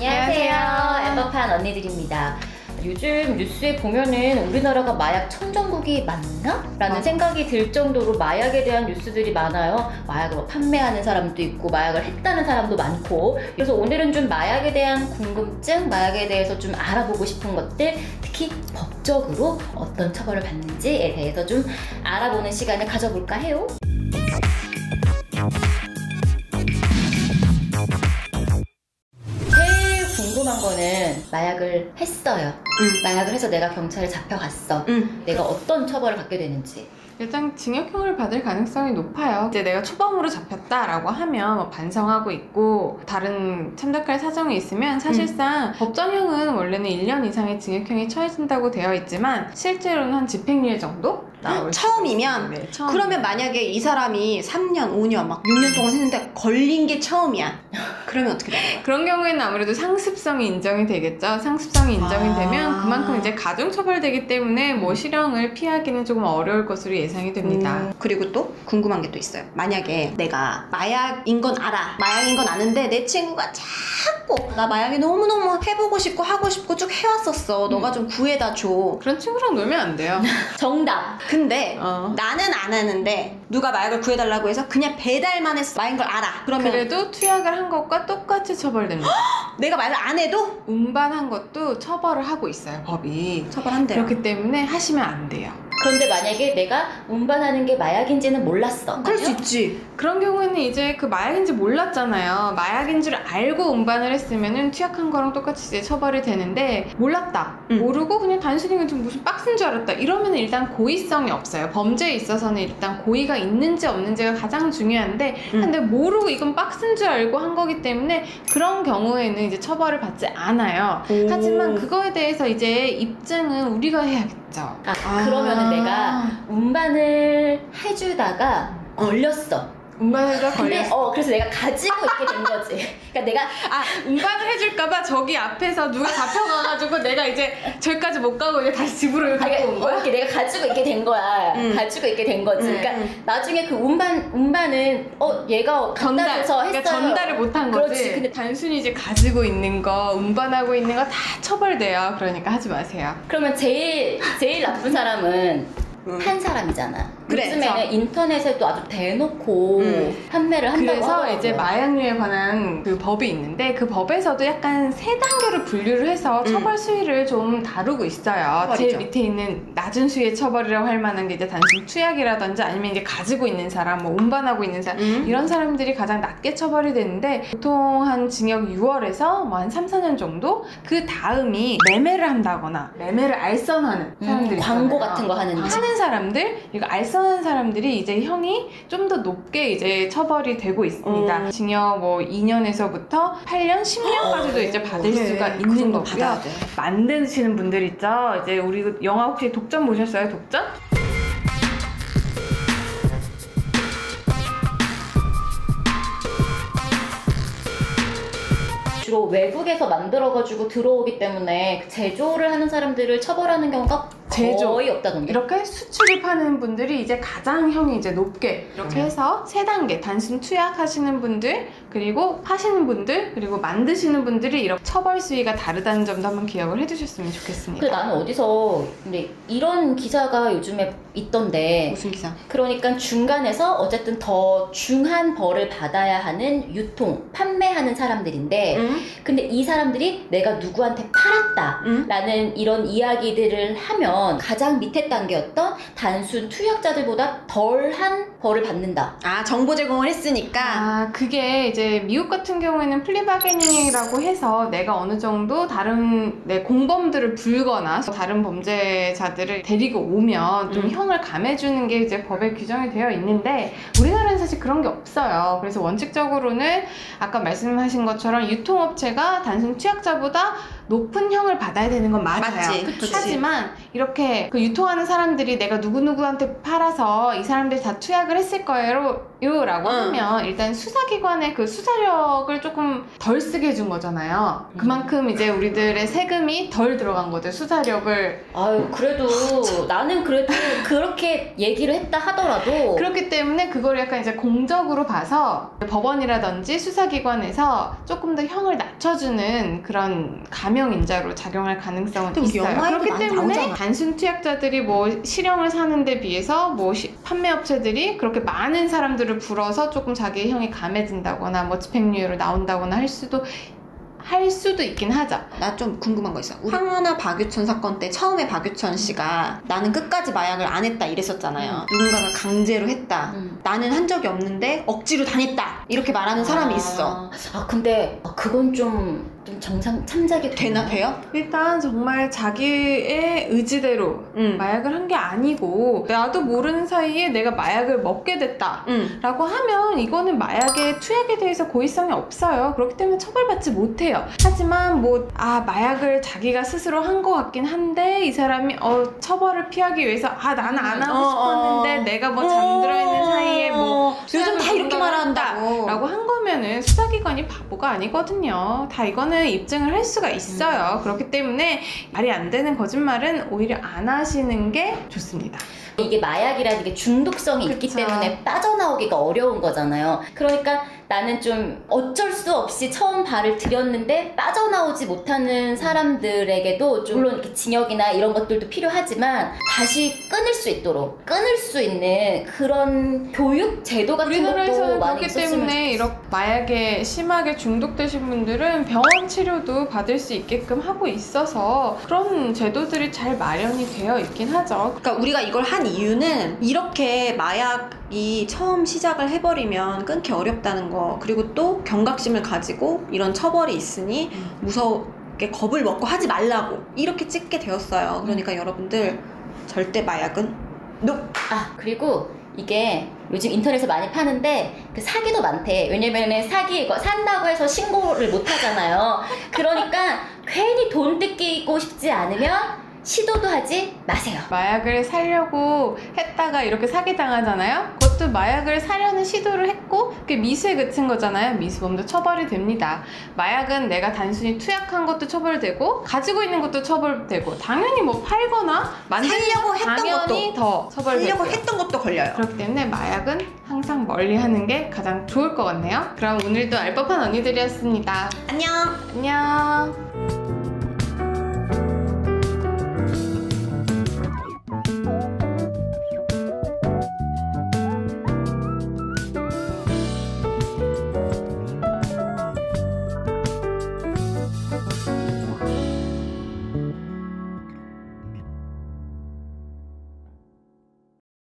안녕하세요. 엠버판 언니들입니다. 요즘 뉴스에 보면은 우리나라가 마약 청정국이 맞나? 라는 생각이 들 정도로 마약에 대한 뉴스들이 많아요. 마약을 판매하는 사람도 있고 마약을 했다는 사람도 많고, 그래서 오늘은 좀 마약에 대한 궁금증, 마약에 대해서 좀 알아보고 싶은 것들, 특히 법적으로 어떤 처벌을 받는지에 대해서 좀 알아보는 시간을 가져볼까 해요. 궁금한 거는 마약을 했어요. 마약을 해서 내가 경찰에 잡혀갔어. 내가 어떤 처벌을 받게 되는지. 일단 징역형을 받을 가능성이 높아요. 이제 내가 초범으로 잡혔다라고 하면 뭐 반성하고 있고 다른 참작할 사정이 있으면 사실상 법정형은 원래는 1년 이상의 징역형이 처해진다고 되어 있지만 실제로는 한 집행유예 정도? 처음이면? 네, 처음. 그러면 만약에 이 사람이 3년, 5년, 막 6년 동안 했는데 걸린 게 처음이야. 그러면 어떻게 돼요? 그런 경우에는 아무래도 상습성이 인정이 되겠죠. 상습성이 인정이 되면 그만큼 이제 가중처벌되기 때문에 뭐 실형을 피하기는 조금 어려울 것으로 예상이 됩니다. 그리고 또 궁금한 게 또 있어요. 만약에 내가 마약인 건 알아. 마약인 건 아는데 내 친구가 자꾸 나 마약이 너무너무 해보고 싶고 하고 싶고 쭉 해왔었어. 너가 좀 구해다 줘. 그런 친구랑 놀면 안 돼요. 정답! 근데 나는 안 하는데 누가 마약을 구해달라고 해서 그냥 배달만 했어. 마약인 걸 알아. 그러면 그래도 투약을 한 것과 똑같이 처벌됩니다. 내가 말을 안 해도? 운반한 것도 처벌을 하고 있어요, 법이. 처벌한대요. 그렇기 때문에 하시면 안 돼요. 그런데 만약에 내가 운반하는 게 마약인지는 몰랐어. 그럴 수 있지. 그런 경우에는 이제 그 마약인지 몰랐잖아요. 마약인 줄 알고 운반을 했으면은 투약한 거랑 똑같이 이제 처벌이 되는데 몰랐다. 모르고 그냥 단순히 그냥 무슨 박스인 줄 알았다. 이러면 일단 고의성이 없어요. 범죄에 있어서는 일단 고의가 있는지 없는지가 가장 중요한데 근데 모르고 이건 박스인 줄 알고 한 거기 때문에 그런 경우에는 이제 처벌을 받지 않아요. 하지만 그거에 대해서 이제 입증은 우리가 해야겠죠. 그러면은 내가 운반을 해주다가 걸렸어. 운반을 근데 걸렸어. 그래서 내가 가지고 있게 된 거지. 그러니까 내가 운반을 해줄까봐 저기 앞에서 누가 잡혀가가지고 내가 이제 저기까지 못 가고 이제 다시 집으로 갖고 온 거야? 이렇게 내가 가지고 있게 된 거야. 가지고 있게 된 거지. 그러니까 나중에 그 운반은 얘가 갖다줘서 했어요. 그러니까 전달을 못한 거지. 그렇지. 근데 단순히 이제 가지고 있는 거, 운반하고 있는 거 다 처벌돼요. 그러니까 하지 마세요. 그러면 제일 나쁜 사람은 한 사람이잖아. 그래, 요즘에는 그래서. 인터넷에도 아주 대놓고 판매를 한다고 그래서 하더라고요. 이제 마약류에 관한 그 법이 있는데 그 법에서도 약간 세 단계로 분류를 해서 처벌 수위를 좀 다루고 있어요. 처벌이죠. 제일 밑에 있는 낮은 수위의 처벌이라고 할 만한 게 이제 단순 투약이라든지 아니면 이제 가지고 있는 사람, 뭐 운반하고 있는 사람 이런 사람들이 가장 낮게 처벌이 되는데 보통 한 징역 6월에서 뭐 한 3, 4년 정도? 그 다음이 매매를 한다거나 매매를 알선하는 사람들이 광고 있잖아요. 같은 거 하는 사람들, 이거 알선하는 사람들이 이제 형이 좀 더 높게 이제 처벌이 되고 있습니다. 징역 뭐 2년에서부터 8년, 10년까지도 이제 받을 수가 있는 거고요. 만드시는 분들 있죠? 이제 우리 영화 혹시 독전 보셨어요? 독전? 주로 외국에서 만들어가지고 들어오기 때문에 제조를 하는 사람들을 처벌하는 경우가 거의 없다던데. 이렇게 수출을 파는 분들이 이제 가장 형이 이제 높게 이렇게 해서 세 단계 단순 투약하시는 분들, 그리고 파시는 분들, 그리고 만드시는 분들이 이렇게 처벌 수위가 다르다는 점도 한번 기억을 해두셨으면 좋겠습니다. 근데 나는 어디서 근데 이런 기사가 요즘에 있던데. 무슨 기사? 그러니까 중간에서 어쨌든 더 중한 벌을 받아야 하는 판매하는 사람들인데 근데 이 사람들이 내가 누구한테 팔았다 라는 이런 이야기들을 하면 가장 밑에 단계였던 단순 투약자들보다 덜한 벌을 받는다. 정보 제공을 했으니까. 그게 이제 미국 같은 경우에는 플리바게닝이라고 해서 내가 어느 정도 다른 공범들을 불거나 다른 범죄자들을 데리고 오면 좀 형을 감해주는 게 이제 법에 규정이 되어 있는데 우리나라는 사실 그런 게 없어요. 그래서 원칙적으로는 아까 말씀하신 것처럼 유통업체가 단순 투약자보다 높은 형을 받아야 되는 건 맞아요. 맞지, 그치. 하지만 이렇게 그 유통하는 사람들이 내가 누구누구한테 팔아서 이 사람들이 다 투약을 했을 거예요 라고 하면 일단 수사기관의 그 수사력을 조금 덜 쓰게 해준 거잖아요. 그만큼 이제 우리들의 세금이 덜 들어간 거죠. 수사력을. 아유, 그래도 나는 그래도 그렇게 얘기를 했다 하더라도 그렇기 때문에 그걸 약간 이제 공적으로 봐서 법원이라든지 수사기관에서 조금 더 형을 낮춰주는 그런 감형인자로 작용할 가능성은 근데 우리 있어요. 영화에도 그렇기 많이 때문에 나오잖아. 단순 투약자들이 뭐 실형을 사는 데 비해서 뭐 판매업체들이 그렇게 많은 사람들을 불어서 조금 자기의 형이 감해진다거나 뭐 집행유예로 나온다거나 할 수도 있긴 하죠. 나 좀 궁금한 거 있어. 황하나 박유천 사건 때 처음에 박유천 씨가 나는 끝까지 마약을 안 했다 이랬었잖아요. 누군가가 강제로 했다. 나는 한 적이 없는데 억지로 다녔다. 이렇게 말하는 사람이 있어. 근데 그건 좀 참작이 되나 돼요? 일단 정말 자기의 의지대로 마약을 한 게 아니고 나도 모르는 사이에 내가 마약을 먹게 됐다 라고 하면 이거는 마약의 투약에 대해서 고의성이 없어요. 그렇기 때문에 처벌받지 못해요. 하지만 마약을 자기가 스스로 한 것 같긴 한데 이 사람이 처벌을 피하기 위해서 나는 안 하고 싶었는데 내가 뭐 잠들어 있는 사이에 뭐 요즘 다 이렇게 말한다고 라고 한 거면은 수사기관이 바보가 아니거든요. 다 이거는 입증을 할 수가 있어요. 그렇기 때문에 말이 안 되는 거짓말은 오히려 안 하시는 게 좋습니다. 이게 마약이라는 게 중독성이 있기 그쵸. 때문에 빠져나오기가 어려운 거잖아요. 그러니까 나는 좀 어쩔 수 없이 처음 발을 들였는데 빠져나오지 못하는 사람들에게도 좀 물론 이렇게 징역이나 이런 것들도 필요하지만 다시 끊을 수 있도록 끊을 수 있는 그런 교육 제도 같은 것도 우리나라에서는 많이 그렇기 있었으면 때문에 좋겠어. 이렇게 마약에 심하게 중독되신 분들은 병원 치료도 받을 수 있게끔 하고 있어서 그런 제도들이 잘 마련이 되어 있긴 하죠. 그러니까 우리가 이걸 한 이유는 이렇게 마약이 처음 시작을 해버리면 끊기 어렵다는 거, 그리고 또 경각심을 가지고 이런 처벌이 있으니 무섭게 겁을 먹고 하지 말라고 이렇게 찍게 되었어요. 그러니까 여러분들 절대 마약은 NO! 그리고 이게 요즘 인터넷에 많이 파는데 그 사기도 많대. 왜냐면은 사기 이거 산다고 해서 신고를 못 하잖아요. 그러니까 괜히 돈 뜯기고 싶지 않으면 시도도 하지 마세요. 마약을 사려고 했다가 이렇게 사기당하잖아요. 그것도 마약을 사려는 시도를 했고 그게 미수에 그친 거잖아요. 미수범도 처벌이 됩니다. 마약은 내가 단순히 투약한 것도 처벌되고 가지고 있는 것도 처벌되고 당연히 뭐 팔거나 살려고 했던 당연히 더 처벌되고 하려고 했던 것도 걸려요. 그렇기 때문에 마약은 항상 멀리하는 게 가장 좋을 것 같네요. 그럼 오늘도 알법한 언니들이었습니다. 안녕. 안녕.